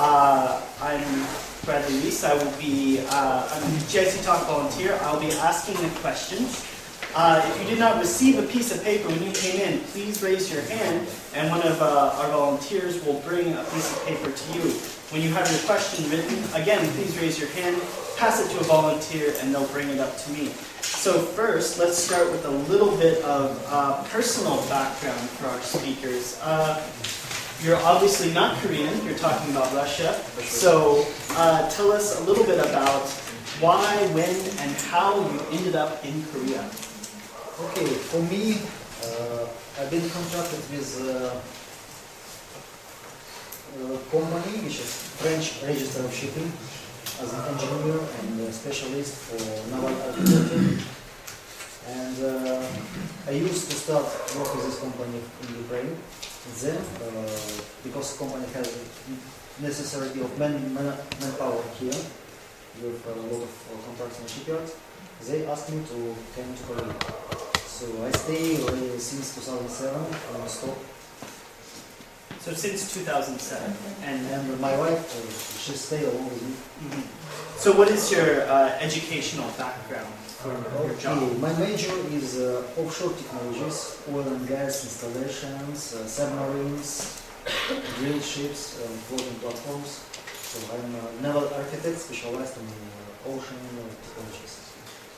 I'm Bradley Reese. I will be, I'm a GIC Talk volunteer. I'll be asking the questions. If you did not receive a piece of paper when you came in, please raise your hand, and one of our volunteers will bring a piece of paper to you. When you have your question written, again, please raise your hand, pass it to a volunteer, and they'll bring it up to me. So first, let's start with a little bit of personal background for our speakers. You're obviously not Korean, you're talking about Russia. So tell us a little bit about why, when, and how you ended up in Korea. Okay, for me, I've been contracted with a company which is French Register of Shipping as an engineer and a specialist for naval architecture. And I used to start work with this company in Ukraine. Then, because the company has necessity of manpower here, with a lot of contracts in the shipyard, they asked me to come to Korea. So I stay already since 2007 non-stop. So since 2007, and my wife, she stayed along with me. Mm-hmm. So what is your educational background for your job? My major is offshore technologies, oil and gas installations, submarines, drill ships, floating platforms. So I'm a naval architect specialized in ocean technologies.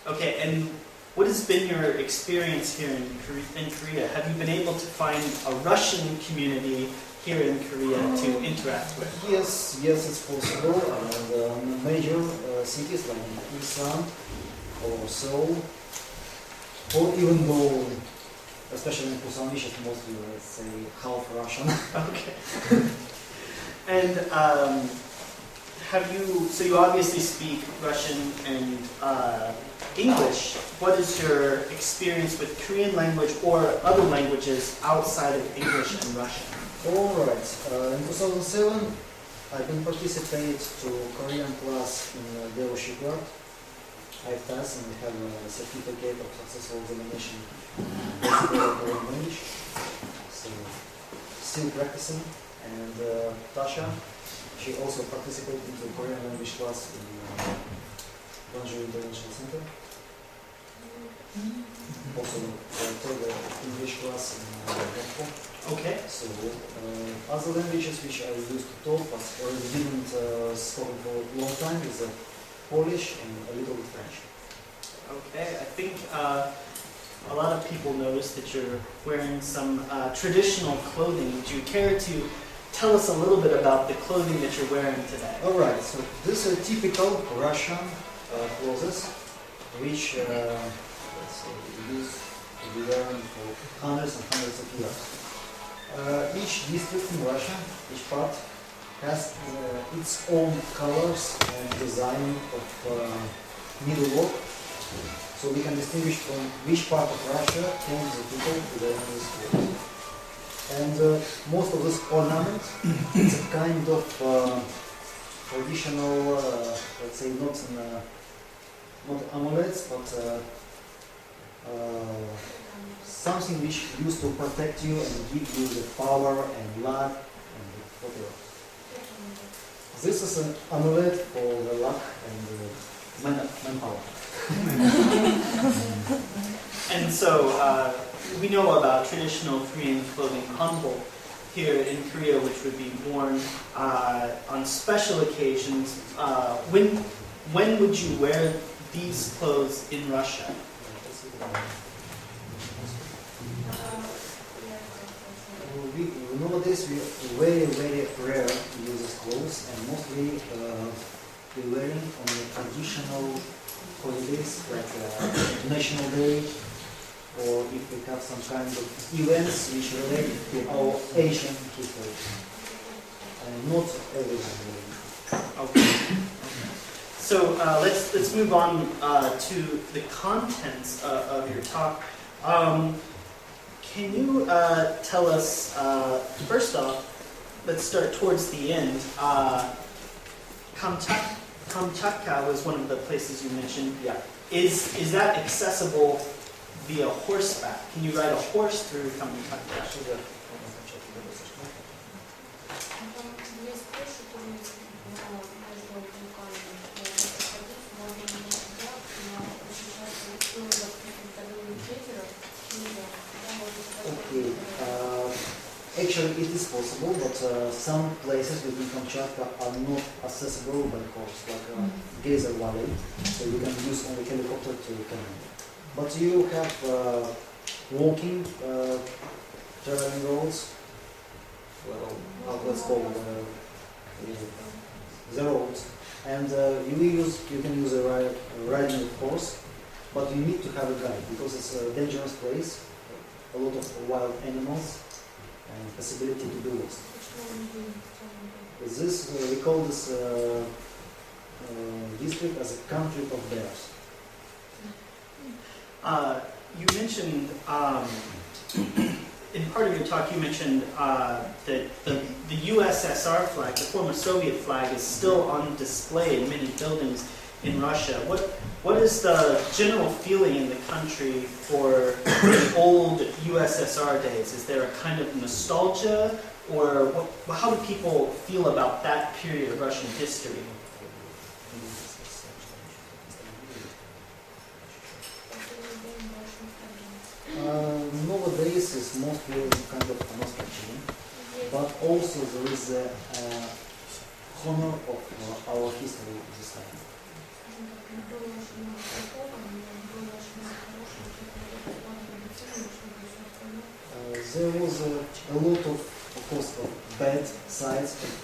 Okay, and what has been your experience here in Korea? Have you been able to find a Russian community here in Korea to interact with? Yes, it's possible. And major cities like Busan or Seoul, or even though, especially in Busan, which is mostly, let's say, half Russian. Okay. And so you obviously speak Russian and English. What is your experience with Korean language or other languages outside of English and Russian? Alright, in 2007 I've been participated to Korean class in Naval shipyard. I passed and have a certificate of successful examination in Korean language. So still practicing. And Tasha, she also participated in the Korean language class in Gwangju International Center. Also taught the English class in Naval. Okay. So other languages which I used to talk but already didn't spoken for a long time is Polish and a little bit French. Okay, I think a lot of people notice that you're wearing some traditional clothing. Would you care to tell us a little bit about the clothing that you're wearing today? Alright, so this is typical Russian clothes which let's say, we used to be wearing for hundreds and hundreds of years. Each district in Russia, each part, has its own colors and design of needlework. So we can distinguish from which part of Russia came the people to wear this clothes. And most of this ornament is a kind of traditional, let's say, not amulets, but something which used to protect you and give you the power and luck and whatever. This is an amulet for the luck and manpower. And so we know about traditional Korean clothing, hanbok, here in Korea, which would be worn on special occasions. When would you wear these clothes in Russia? Nowadays we very, very rare to use these clothes, and mostly we're wearing on the traditional holidays like National Day, or if we have some kind of events which relate to our Asian history. And not everyone. Okay. So let's move on to the contents of your talk. Can you tell us, first off, let's start towards the end. Kamchatka was one of the places you mentioned. Yeah. Is that accessible via horseback? Can you ride a horse through Kamchatka? Okay. Actually, it is possible, but some places within Kamchatka are not accessible by horse, like Geyser Valley, so you can use only helicopter to come. But you have walking, traveling roads, well, let's call the roads, and you can use a riding horse, but you need to have a guide because it's a dangerous place, a lot of wild animals, and possibility to be lost. This we call this district as a country of bears. You mentioned, in part of your talk, you mentioned that the USSR flag, the former Soviet flag, is still on display in many buildings in Russia. What is the general feeling in the country for the old USSR days? Is there a kind of nostalgia, or how do people feel about that period of Russian history? Nowadays it's mostly kind of nostalgia, but also there is a honor of our history this time. There was a lot of course, of bad sides of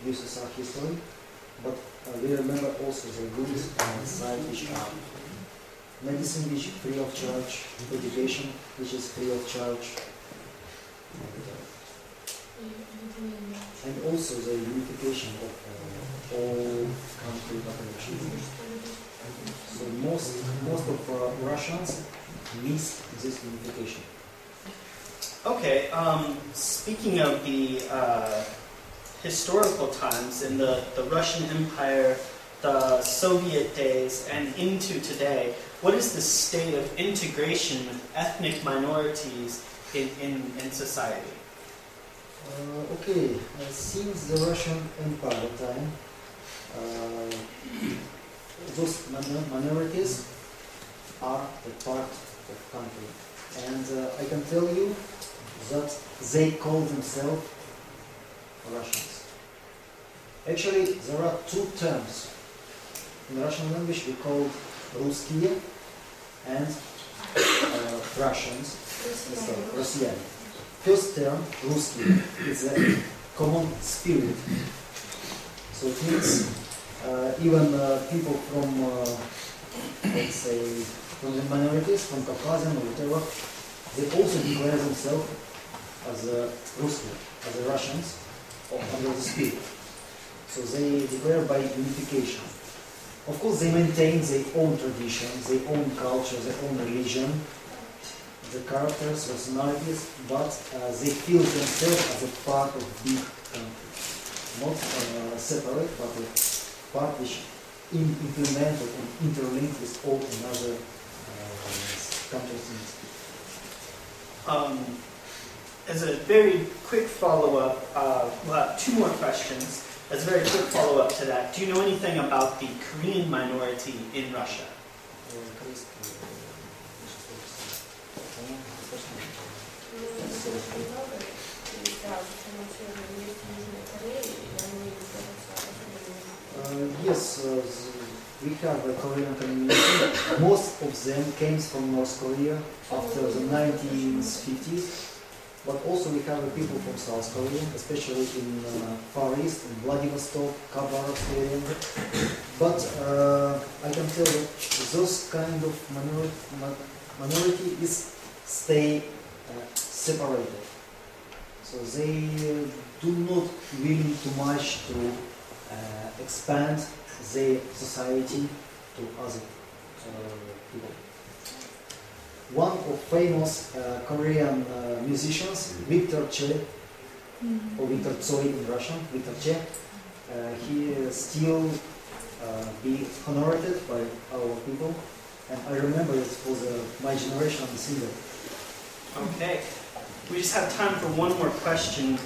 USSR history, but we remember also the good side, which are medicine, which is free of charge, education, which is free of charge, and also the unification of all country populations. So most of Russians miss this unification. Okay, speaking of the historical times in the Russian Empire, the Soviet days, and into today, what is the state of integration with ethnic minorities in society? Okay, since the Russian Empire time, those minorities are a part of country, and I can tell you that they call themselves Russians. Actually, there are two terms in Russian language. We call Русские and Russians, Россияне. First term, Русские, is a common spirit. So it means even people from, let's say, from the minorities, from Caucasian or whatever, they also declare themselves as Русские, as Russians, or under the spirit. So they declare by unification. Of course, they maintain their own traditions, their own culture, their own religion, the characters, personalities, but they feel themselves as a part of big country. Not separate, but a part which implemented and interlinked with all another countries. As a very quick follow-up, we'll have two more questions. As a very quick follow-up to that, do you know anything about the Korean minority in Russia? Yes, we have a Korean community. Most of them came from North Korea after the 1950s. But also we have people from South Korea, especially in Far East, in Vladivostok, Khabarovsk area. But I can tell that those kind of minority is stay separated. So they do not willing too much to expand their society to other people. One of famous Korean musicians, Victor Che, or Victor Tsoi in Russian, Victor Che, he still be honored by our people, and I remember it was my generation of the singer. Okay, we just have time for one more question.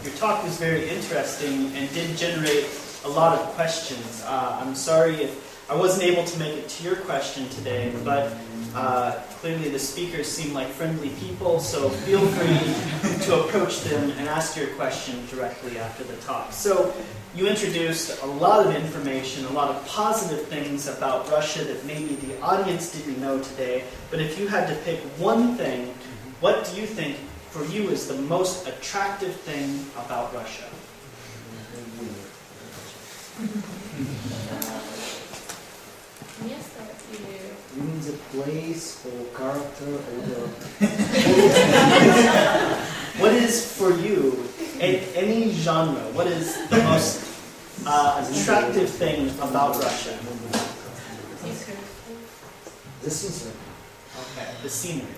Your talk was very interesting and did generate a lot of questions. I'm sorry if I wasn't able to make it to your question today, but Clearly the speakers seem like friendly people, so feel free to approach them and ask your question directly after the talk. So you introduced a lot of information, a lot of positive things about Russia that maybe the audience didn't know today, but if you had to pick one thing, what do you think for you is the most attractive thing about Russia? You mean the place or character or What is for you, in any genre, what is the most attractive thing about Russia? the scenery? Okay, the scenery.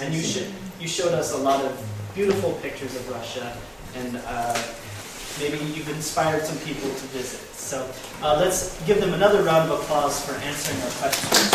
And you showed us a lot of beautiful pictures of Russia, and maybe you've inspired some people to visit. So let's give them another round of applause for answering our questions.